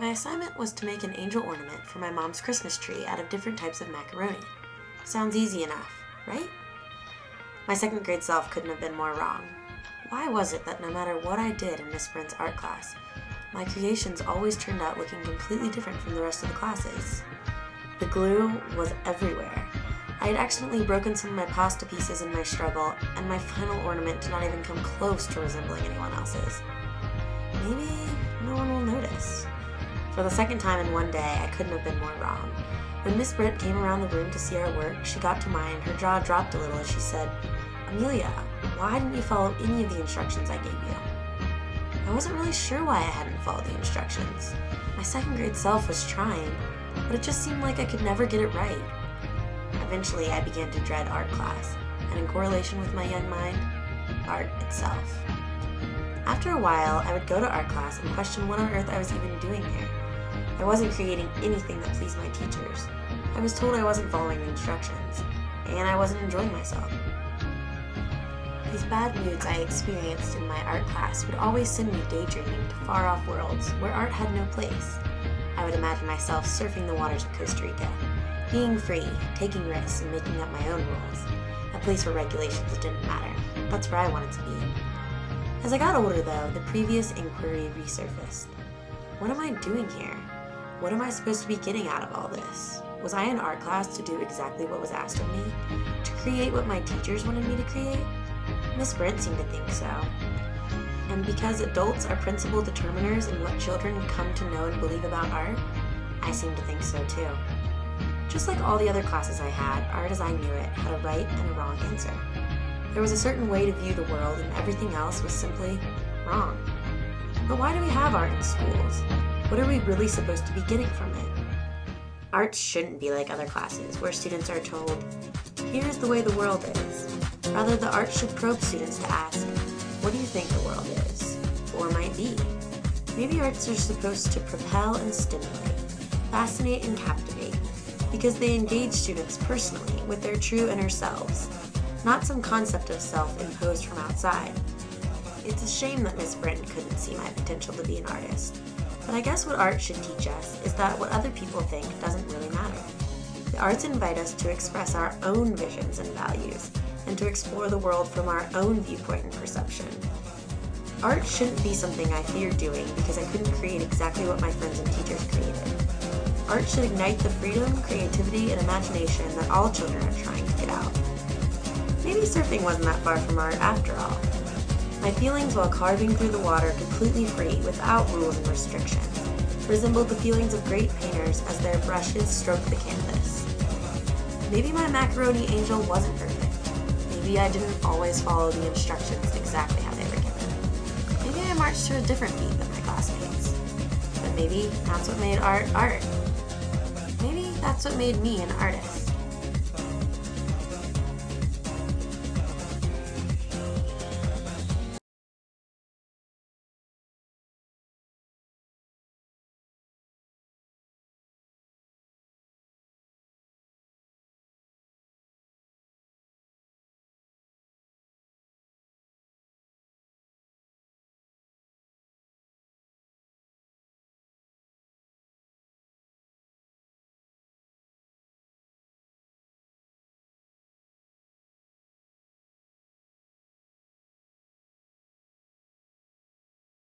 My assignment was to make an angel ornament for my mom's Christmas tree out of different types of macaroni. Sounds easy enough, right? My second grade self couldn't have been more wrong. Why was it that no matter what I did in Miss Brent's art class, my creations always turned out looking completely different from the rest of the classes? The glue was everywhere. I had accidentally broken some of my pasta pieces in my struggle, and my final ornament did not even come close to resembling anyone else's. Maybe no one will notice. For the second time in one day, I couldn't have been more wrong. When Miss Brent came around the room to see our work, she got to mine, her jaw dropped a little as she said, "Amelia, why didn't you follow any of the instructions I gave you?" I wasn't really sure why I hadn't followed the instructions. My second grade self was trying, but it just seemed like I could never get it right. Eventually, I began to dread art class, and in correlation with my young mind, art itself. After a while, I would go to art class and question what on earth I was even doing there. I wasn't creating anything that pleased my teachers. I was told I wasn't following the instructions, and I wasn't enjoying myself. These bad moods I experienced in my art class would always send me daydreaming to far-off worlds where art had no place. I would imagine myself surfing the waters of Costa Rica, being free, taking risks, and making up my own rules. A place where regulations didn't matter. That's where I wanted to be. As I got older, though, the previous inquiry resurfaced. What am I doing here? What am I supposed to be getting out of all this? Was I in art class to do exactly what was asked of me? To create what my teachers wanted me to create? Miss Brent seemed to think so. And because adults are principal determiners in what children come to know and believe about art, I seem to think so too. Just like all the other classes I had, art as I knew it had a right and a wrong answer. There was a certain way to view the world, and everything else was simply wrong. But why do we have art in schools? What are we really supposed to be getting from it? Art shouldn't be like other classes, where students are told, "Here's the way the world is." Rather, the art should probe students to ask, "What do you think the world is? Or might be?" Maybe arts are supposed to propel and stimulate, fascinate and captivate, because they engage students personally with their true inner selves, not some concept of self imposed from outside. It's a shame that Miss Brent couldn't see my potential to be an artist, but I guess what art should teach us is that what other people think doesn't really matter. The arts invite us to express our own visions and values, and to explore the world from our own viewpoint and perception. Art shouldn't be something I feared doing because I couldn't create exactly what my friends and teachers created. Art should ignite the freedom, creativity, and imagination that all children are trying to get out. Maybe surfing wasn't that far from art after all. My feelings while carving through the water completely free, without rules and restrictions, resembled the feelings of great painters as their brushes stroked the canvas. Maybe my macaroni angel wasn't perfect. Maybe I didn't always follow the instructions exactly how they were given. Maybe I marched to a different beat than my classmates. But maybe that's what made art art. Maybe that's what made me an artist.